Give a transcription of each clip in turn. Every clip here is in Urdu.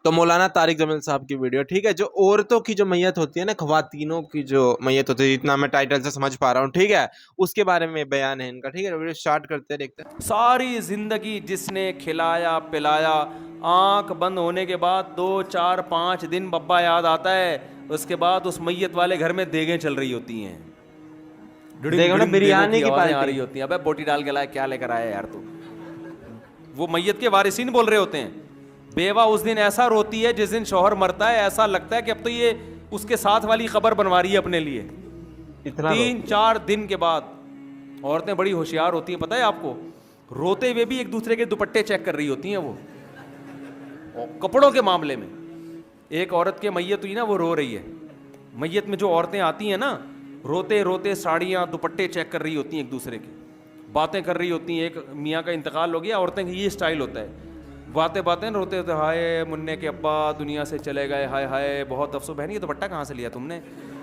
تو مولانا طارق جمیل صاحب کی ویڈیو، ٹھیک ہے، جو عورتوں کی جو میت ہوتی ہے نا، خواتینوں کی جو میت ہوتی ہے، جتنا میں ٹائٹل سے سمجھ پا رہا ہوں، ٹھیک ہے، اس کے بارے میں بیان ہے ان کا، ٹھیک ہے، ویڈیو سٹارٹ کرتے ہیں، دیکھتے ہیں۔ ساری زندگی جس نے کھلایا پلایا، آنکھ بند ہونے کے بعد 2 4 5 دن ببا یاد آتا ہے، اس کے بعد اس میت والے گھر میں دیگیں چل رہی ہوتی ہیں، دیکھو نا، دیگوں بریانی کی کی آوازیں آ پارٹی۔ رہی ہوتی ہیں، ابے بوٹی ڈال کے لائے، کیا لے کر آیا یار تو، وہ میت کے وارثین بول رہے ہوتے ہیں۔ بیوہ اس دن ایسا روتی ہے جس دن شوہر مرتا ہے، ایسا لگتا ہے کہ اب تو یہ اس کے ساتھ والی قبر بنوا رہی ہے اپنے لیے۔ 3-4 دن کے بعد عورتیں بڑی ہوشیار ہوتی ہیں، پتہ ہے آپ کو، روتے ہوئے بھی ایک دوسرے کے دوپٹے چیک کر رہی ہوتی ہیں وہ کپڑوں کے معاملے میں۔ ایک عورت کے میت ہوئی نا، وہ رو رہی ہے، میت میں جو عورتیں آتی ہیں نا، روتے روتے ساڑیاں دوپٹے چیک کر رہی ہوتی ہیں، ایک دوسرے کے باتیں کر رہی ہوتی ہیں۔ ایک میاں کا انتقال ہو گیا، عورتیں کا یہ سٹائل ہوتا ہے، باتیں روتے ہوتے، ہائے منع کے ابا دنیا سے چلے گئے، ہائے ہائے بہت افسوس، بہن یہ دوپٹہ کہاں سے لیا تم نے،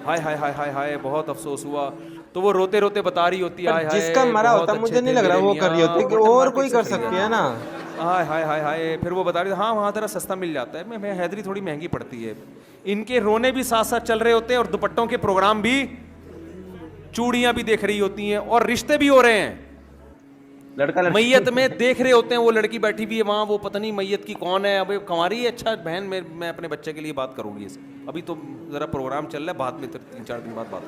ہائے ہائے ہائے ہائے ہائے بہت افسوس ہوا۔ تو وہ روتے روتے بتا رہی ہوتی ہے، ہائے جس کا ہائے مرا بہت ہوتا اچھے مجھے نہیں تھے لگ رہا میرے وہ کر رہی ہوتی، میاں، کہ بٹن اور مارکیٹ کوئی سے کر خریدا سکتی ہے تھا۔ نا۔ ہائے ہائے ہائے ہائے، پھر وہ بتا رہی ہاں وہاں ذرا سستا مل جاتا ہے، میں حیدری تھوڑی مہنگی پڑتی ہے۔ ان کے رونے بھی ساتھ ساتھ چل رہے ہوتے ہیں، اور دوپٹوں کے پروگرام بھی، چوڑیاں بھی دیکھ رہی ہوتی ہیں، اور رشتے بھی ہو رہے ہیں۔ لڑکا میت میں دیکھ رہے ہوتے ہیں، وہ لڑکی بیٹھی بھی ہے وہاں، وہ پتہ نہیں میت کی کون ہے، اب کنواری ہے، اچھا بہن میں اپنے بچے کے لیے بات کروں گی، ابھی تو ذرا پروگرام چل رہا ہے، بعد میں 3-4 دن بعد بات۔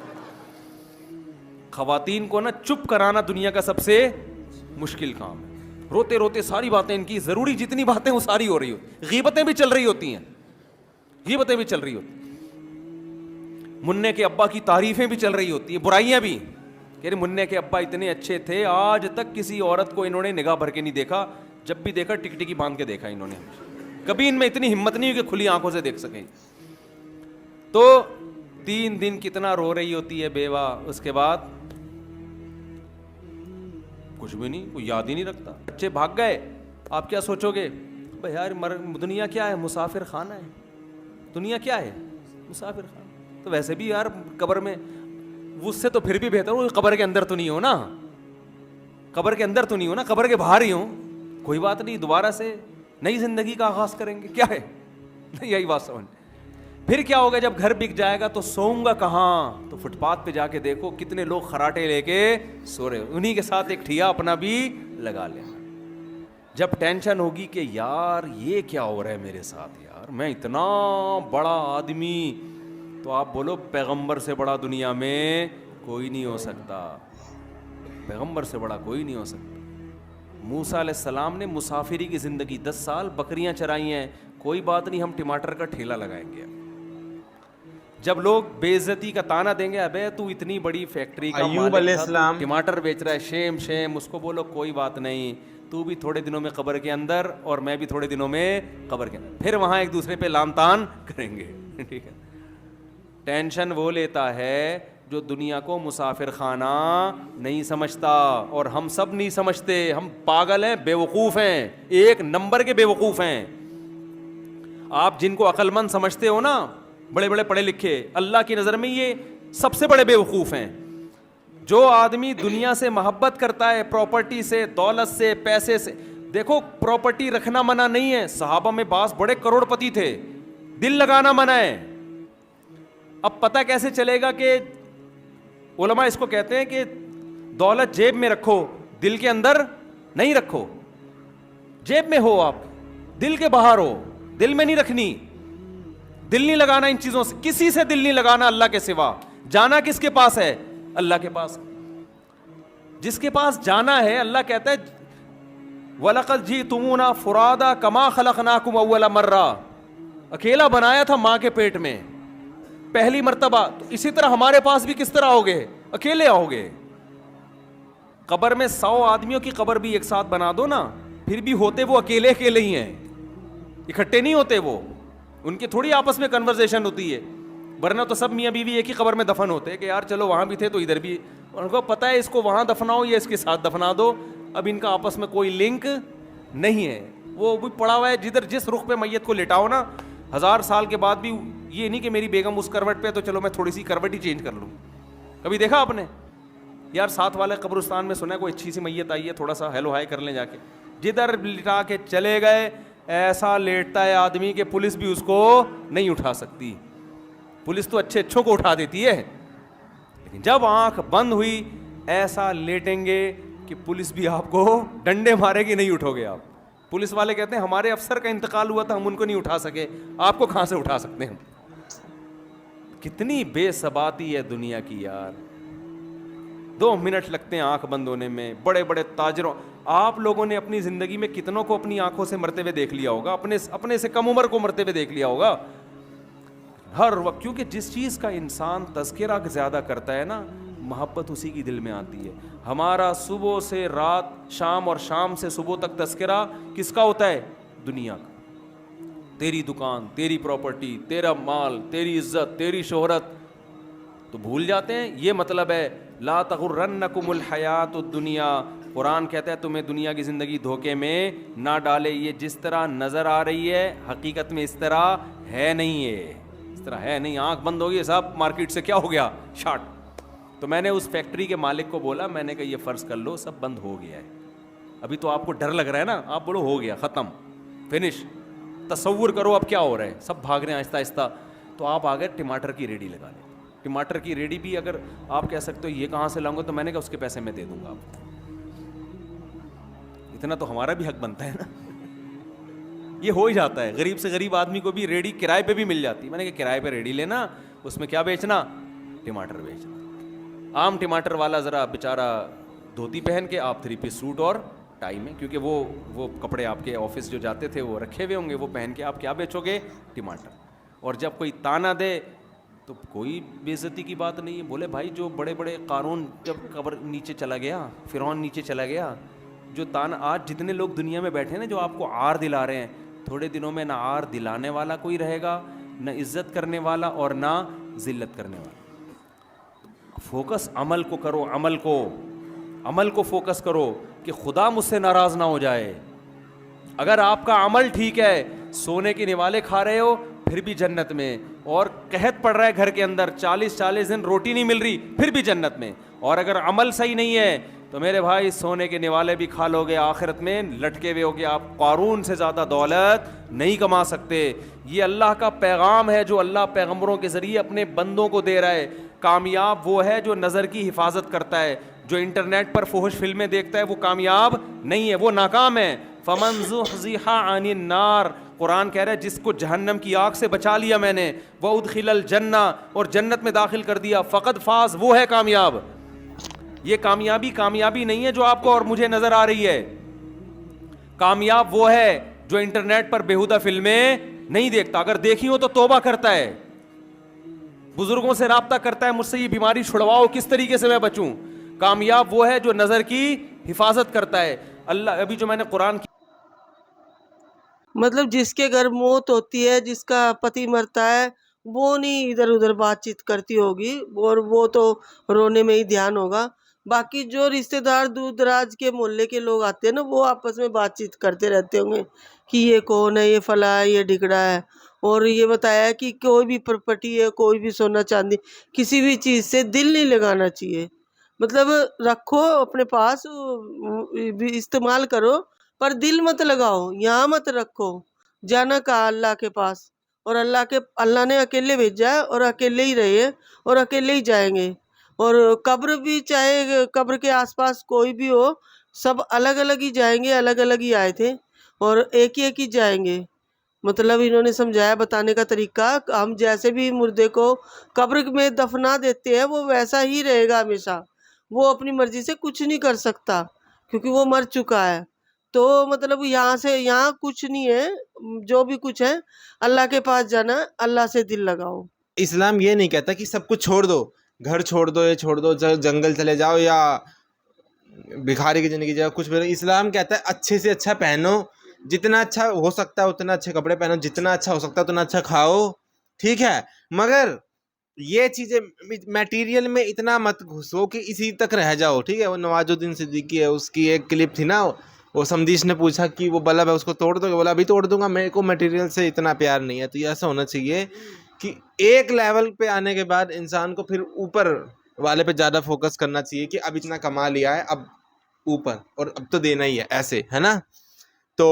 خواتین کو نا چپ کرانا دنیا کا سب سے مشکل کام ہے۔ روتے روتے ساری باتیں ان کی، ضروری جتنی باتیں وہ ساری ہو رہی ہوتی، غیبتیں بھی چل رہی ہوتی ہیں، غیبتیں بھی چل رہی ہوتی، منع کے ابا کی تعریفیں بھی چل رہی ہوتی ہیں، برائیاں بھی، کہ منع کے ابا اتنے اچھے تھے، آج تک کسی عورت کو انہوں نے نگاہ بھر کے نہیں دیکھا، جب بھی دیکھا ٹک ٹکی باندھ کے دیکھا انہوں نے، کبھی ان میں اتنی ہمت نہیں ہوئی کہ کھلی آنکھوں سے دیکھ سکیں۔ تو 3 دن کتنا رو رہی ہوتی ہے بیوہ، اس کے بعد کچھ بھی نہیں، کوئی یاد ہی نہیں رکھتا، بچے بھاگ گئے، آپ کیا سوچو گے؟ بھائی یار دنیا کیا ہے، مسافر خانہ ہے، دنیا کیا ہے، مسافر خانہ۔ تو ویسے بھی یار قبر میں، اس سے تو پھر بھی بہتر ہو قبر کے اندر تو نہیں ہو نا، قبر کے اندر تو نہیں ہو نا، قبر کے باہر ہی ہوں، کوئی بات نہیں، دوبارہ سے نئی زندگی کا آغاز کریں گے، کیا ہے، یہی بات سمجھ۔ پھر کیا ہوگا جب گھر بک جائے گا تو سوؤں گا کہاں؟ تو فٹ پاتھ پہ جا کے دیکھو کتنے لوگ خراٹے لے کے سو رہے، انہی کے ساتھ ایک ٹھیا اپنا بھی لگا لینا۔ جب ٹینشن ہوگی کہ یار یہ کیا ہو رہا ہے میرے ساتھ، یار میں اتنا بڑا آدمی، تو آپ بولو پیغمبر سے بڑا دنیا میں کوئی نہیں ہو سکتا، پیغمبر سے بڑا کوئی نہیں ہو سکتا۔ موسیٰ علیہ السلام نے مسافری کی زندگی 10 سال بکریاں چرائی ہیں، کوئی بات نہیں، ہم ٹماٹر کا ٹھیلا لگائیں گے۔ جب لوگ بے عزتی کا تانا دیں گے، ابے تو اتنی بڑی فیکٹری کا ایوب مالک علیہ تھا، تو السلام، ٹماٹر بیچ رہا ہے، شیم شیم، اس کو بولو کوئی بات نہیں، تو بھی تھوڑے دنوں میں قبر کے اندر، اور میں بھی تھوڑے دنوں میں قبر کے اندر، پھر وہاں ایک دوسرے پہ لام تان کریں گے، ٹھیک ہے۔ ٹینشن وہ لیتا ہے جو دنیا کو مسافر خانہ نہیں سمجھتا، اور ہم سب نہیں سمجھتے، ہم پاگل ہیں، بے وقوف ہیں، ایک نمبر کے بے وقوف ہیں۔ آپ جن کو عقل مند سمجھتے ہو نا، بڑے بڑے پڑھے لکھے، اللہ کی نظر میں یہ سب سے بڑے بے وقوف ہیں۔ جو آدمی دنیا سے محبت کرتا ہے، پراپرٹی سے، دولت سے، پیسے سے، دیکھو پراپرٹی رکھنا منع نہیں ہے، صحابہ میں بعض بڑے کروڑ پتی تھے، دل لگانا منع ہے۔ اب پتہ کیسے چلے گا کہ علماء اس کو کہتے ہیں کہ دولت جیب میں رکھو، دل کے اندر نہیں رکھو، جیب میں ہو آپ، دل کے باہر ہو، دل میں نہیں رکھنی، دل نہیں لگانا ان چیزوں سے، کسی سے دل نہیں لگانا اللہ کے سوا۔ جانا کس کے پاس ہے؟ اللہ کے پاس۔ جس کے پاس جانا ہے، اللہ کہتا ہے وَلَقَدْ جِئْتُمُونَا فُرَادَىٰ كَمَا خَلَقْنَاكُمْ أَوَّلَ مَرَّةٍ، اکیلا بنایا تھا ماں کے پیٹ میں پہلی مرتبہ، تو اسی طرح ہمارے پاس بھی کس طرح ہوگے؟ اکیلے آؤ گے۔ قبر میں 100 آدمیوں کی قبر بھی ایک ساتھ بنا دو نا، پھر بھی ہوتے وہ اکیلے اکیلے ہی ہیں، اکٹھے نہیں ہوتے، وہ ان کی تھوڑی آپس میں کنورزیشن ہوتی ہے، ورنہ تو سب میاں بیوی ایک ہی قبر میں دفن ہوتے کہ یار چلو وہاں بھی تھے تو ادھر بھی، ان کو پتہ ہے اس کو وہاں دفناؤ یا اس کے ساتھ دفنا دو، اب ان کا آپس میں کوئی لنک نہیں ہے، وہ بھی پڑا ہوا ہے جدھر جس رخ پہ میت کو لٹاؤ نا، 1000 سال کے بعد بھی یہ نہیں کہ میری بیگم اس کروٹ پہ تو چلو میں تھوڑی سی کروٹ ہی چینج کر لوں۔ کبھی دیکھا آپ نے؟ یار ساتھ والے قبرستان میں سنا ہے کوئی اچھی سی میت آئی ہے، تھوڑا سا ہیلو ہائی کر لیں جا کے، جدھر لٹا کے چلے گئے ایسا لیٹتا ہے آدمی کہ پولیس بھی اس کو نہیں اٹھا سکتی. پولیس تو اچھے اچھوں کو اٹھا دیتی ہے, لیکن جب آنکھ بند ہوئی ایسا لیٹیں گے کہ پولیس بھی آپ کو ڈنڈے مارے گی, نہیں اٹھو گے آپ. پولیس والے کہتے ہیں ہمارے افسر کا انتقال ہوا تھا, ہم ان کو نہیں اٹھا سکے, آپ کو کہاں سے اٹھا سکتے ہیں. کتنی بے ثباتی ہے دنیا کی یار. 2 منٹ لگتے ہیں آنکھ بند ہونے میں. بڑے بڑے تاجروں, آپ لوگوں نے اپنی زندگی میں کتنوں کو اپنی آنکھوں سے مرتے ہوئے دیکھ لیا ہوگا, اپنے سے کم عمر کو مرتے ہوئے دیکھ لیا ہوگا ہر وقت. کیونکہ جس چیز کا انسان تذکرہ زیادہ کرتا ہے نا, محبت اسی کی دل میں آتی ہے. ہمارا صبح سے رات, شام اور شام سے صبح تک تذکرہ کس کا ہوتا ہے؟ دنیا کا. تیری دکان, تیری پراپرٹی, تیرا مال, تیری عزت, تیری شہرت, تو بھول جاتے ہیں. یہ مطلب ہے لا تغرنکم الحیات الدنیا. قرآن کہتا ہے تمہیں دنیا کی زندگی دھوکے میں نہ ڈالے. یہ جس طرح نظر آ رہی ہے حقیقت میں اس طرح ہے نہیں, ہے اس طرح ہے نہیں. آنکھ بند ہوگی صاحب, مارکیٹ سے کیا ہو گیا, شارٹ. تو میں نے اس فیکٹری کے مالک کو بولا, میں نے کہا یہ فرض کر لو سب بند ہو گیا ہے, ابھی تو آپ کو ڈر لگ رہا ہے نا, آپ بولو ہو گیا, ختم, فنش. تصور کرو اب کیا ہو رہا ہے, سب بھاگ رہے ہیں آہستہ آہستہ. تو آپ آگے ٹماٹر کی ریڈی لگا لیں. ٹماٹر کی ریڈی بھی اگر آپ کہہ سکتے ہو یہ کہاں سے لاؤں گا, تو میں نے کہا اس کے پیسے میں دے دوں گا آپ کو. اتنا تو ہمارا بھی حق بنتا ہے نا. یہ ہو ہی جاتا ہے, غریب سے غریب آدمی کو بھی ریڈی کرائے پہ بھی مل جاتی. میں نے کہا کرائے پہ ریڈی لینا, اس میں کیا بیچنا, ٹماٹر بیچنا. عام ٹماٹر والا ذرا بیچارہ دھوتی پہن کے, آپ 3 پیس سوٹ اور ٹائی میں, کیونکہ وہ کپڑے آپ کے آفس جو جاتے تھے وہ رکھے ہوئے ہوں گے, وہ پہن کے آپ کیا بیچو گے, ٹماٹر. اور جب کوئی تانا دے تو کوئی بے عزتی کی بات نہیں ہے. بولے بھائی جو بڑے بڑے قارون جب قبر نیچے چلا گیا, فرعون نیچے چلا گیا, جو تانا آج جتنے لوگ دنیا میں بیٹھے ہیں نا جو آپ کو عار دلا رہے ہیں, تھوڑے دنوں میں نہ عار دلانے والا کوئی رہے گا, نہ عزت کرنے والا اور نہ ذلت کرنے والا. فوکس عمل کو کرو, عمل کو فوکس کرو کہ خدا مجھ سے ناراض نہ ہو جائے. اگر آپ کا عمل ٹھیک ہے, سونے کے نوالے کھا رہے ہو پھر بھی جنت میں, اور قحط پڑ رہا ہے گھر کے اندر, 40 دن روٹی نہیں مل رہی پھر بھی جنت میں. اور اگر عمل صحیح نہیں ہے تو میرے بھائی سونے کے نوالے بھی کھا لو گے, آخرت میں لٹکے ہوئے ہوگے. آپ قارون سے زیادہ دولت نہیں کما سکتے. یہ اللہ کا پیغام ہے جو اللہ پیغمبروں کے ذریعے اپنے بندوں کو دے رہا ہے. کامیاب وہ ہے جو نظر کی حفاظت کرتا ہے. جو انٹرنیٹ پر فحش فلمیں دیکھتا ہے وہ کامیاب نہیں ہے, وہ ناکام ہے. فمن زحزح عن النار, قرآن کہہ رہا ہے جس کو جہنم کی آگ سے بچا لیا میں نے, وادخل الجنہ, اور جنت میں داخل کر دیا, فقد فاز, وہ ہے کامیاب. یہ کامیابی نہیں ہے جو آپ کو اور مجھے نظر آ رہی ہے. کامیاب وہ ہے جو انٹرنیٹ پر بیہودہ فلمیں نہیں دیکھتا, اگر دیکھی ہو تو توبہ کرتا ہے, بزرگوں سے رابطہ کرتا ہے, مجھ سے یہ بیماری چھڑواؤ, کس طریقے سے میں بچوں. کامیاب وہ ہے جو نظر کی حفاظت کرتا ہے. اللہ ابھی جو میں نے قرآن کی مطلب جس کے گھر موت ہوتی ہے, جس کا پتی مرتا ہے, وہ نہیں ادھر ادھر بات چیت کرتی ہوگی, اور وہ تو رونے میں ہی دھیان ہوگا. باقی جو رشتے دار دور دراز کے محلے کے لوگ آتے ہیں نا, وہ آپس میں بات چیت کرتے رہتے ہوں گے کہ یہ کون ہے, یہ فلاں ہے, یہ ڈگڑا ہے. اور یہ بتایا ہے کہ کوئی بھی پراپرٹی ہے, کوئی بھی سونا چاندی, کسی بھی چیز سے دل نہیں لگانا چاہیے. مطلب رکھو اپنے پاس, استعمال کرو, پر دل مت لگاؤ, یہاں مت رکھو. جانا کہا اللہ کے پاس, اور اللہ نے اکیلے بھیجا ہے, اور اکیلے ہی رہے ہیں, اور اکیلے ہی جائیں گے. اور قبر بھی, چاہے قبر کے آس پاس کوئی بھی ہو, سب الگ الگ ہی جائیں گے, الگ الگ ہی آئے تھے, اور ایک ہی جائیں گے. مطلب انہوں نے سمجھایا بتانے کا طریقہ, ہم جیسے بھی مردے کو قبر میں دفنا دیتے ہیں وہ ویسا ہی رہے گا ہمیشہ. وہ اپنی مرضی سے کچھ نہیں کر سکتا کیونکہ وہ مر چکا ہے. تو مطلب یہاں کچھ نہیں ہے, جو بھی کچھ ہے اللہ کے پاس جانا, اللہ سے دل لگاؤ. اسلام یہ نہیں کہتا کہ سب کچھ چھوڑ دو, گھر چھوڑ دو, یہ چھوڑ دو, جنگل چلے جاؤ, یا بھکاری کی زندگی جاؤ, کچھ بھی. اسلام کہتا ہے اچھے سے اچھا پہنو, جتنا اچھا ہو سکتا ہے اتنا اچھے کپڑے پہنو, جتنا اچھا ہو سکتا ہے اتنا اچھا کھاؤ, ٹھیک ہے, مگر یہ چیزیں میٹیریل میں اتنا مت گھسو کہ اسی تک رہ جاؤ, ٹھیک ہے. وہ نواز الدین صدیقی ہے, اس کی ایک کلپ تھی نا, وہ سمدیش نے پوچھا کہ وہ بلب ہے اس کو توڑ دو گے, بولا ابھی توڑ دوں گا, میرے کو میٹیریل سے اتنا پیار نہیں ہے. تو یہ ایسا ہونا چاہیے کہ ایک لیول پہ آنے کے بعد انسان کو پھر اوپر والے پہ زیادہ فوکس کرنا چاہیے کہ اب اتنا کما لیا ہے, اب اوپر, اور اب تو دینا ہی ہے, ایسے ہے نا. تو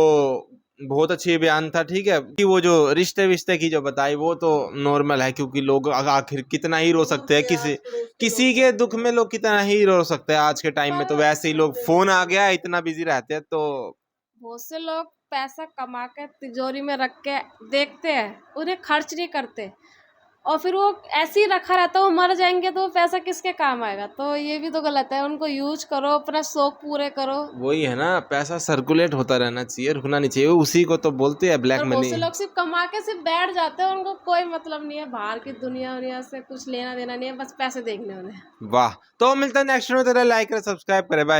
بہت اچھی بیان تھا. ٹھیک ہے کہ وہ جو رشتے وشتے کی جو بتائی وہ تو نارمل ہے, کیونکہ لوگ آخر کتنا ہی رو سکتے ہیں, کسی کے دکھ میں لوگ کتنا ہی رو سکتے ہیں. آج کے ٹائم میں تو ویسے ہی لوگ فون آ گیا اتنا بزی رہتے ہیں. تو بہت سے لوگ پیسہ کما کے تجوری میں رکھ کے دیکھتے ہیں, انہیں خرچ نہیں کرتے, اور پھر وہ ایسے ہی رکھا رہتا ہے, وہ مر جائیں گے تو وہ پیسہ کس کے کام آئے گا؟ تو یہ بھی تو غلط ہے. ان کو یوز کرو, اپنا شوق پورے کرو. وہی ہے نا, پیسہ سرکولیٹ ہوتا رہنا چاہیے, رکنا نہیں چاہیے. اسی کو تو بولتے ہیں بلیک اور بہت منی. سے لوگ صرف کما کے صرف بیٹھ جاتے ہیں, ان کو کوئی مطلب نہیں ہے باہر کی دنیا سے, کچھ لینا دینا نہیں ہے, بس پیسے دیکھنے انہیں. واہ. تو ملتا ہے نیکسٹ میں. لائک کرے, سبسکرائب کرے. بائے.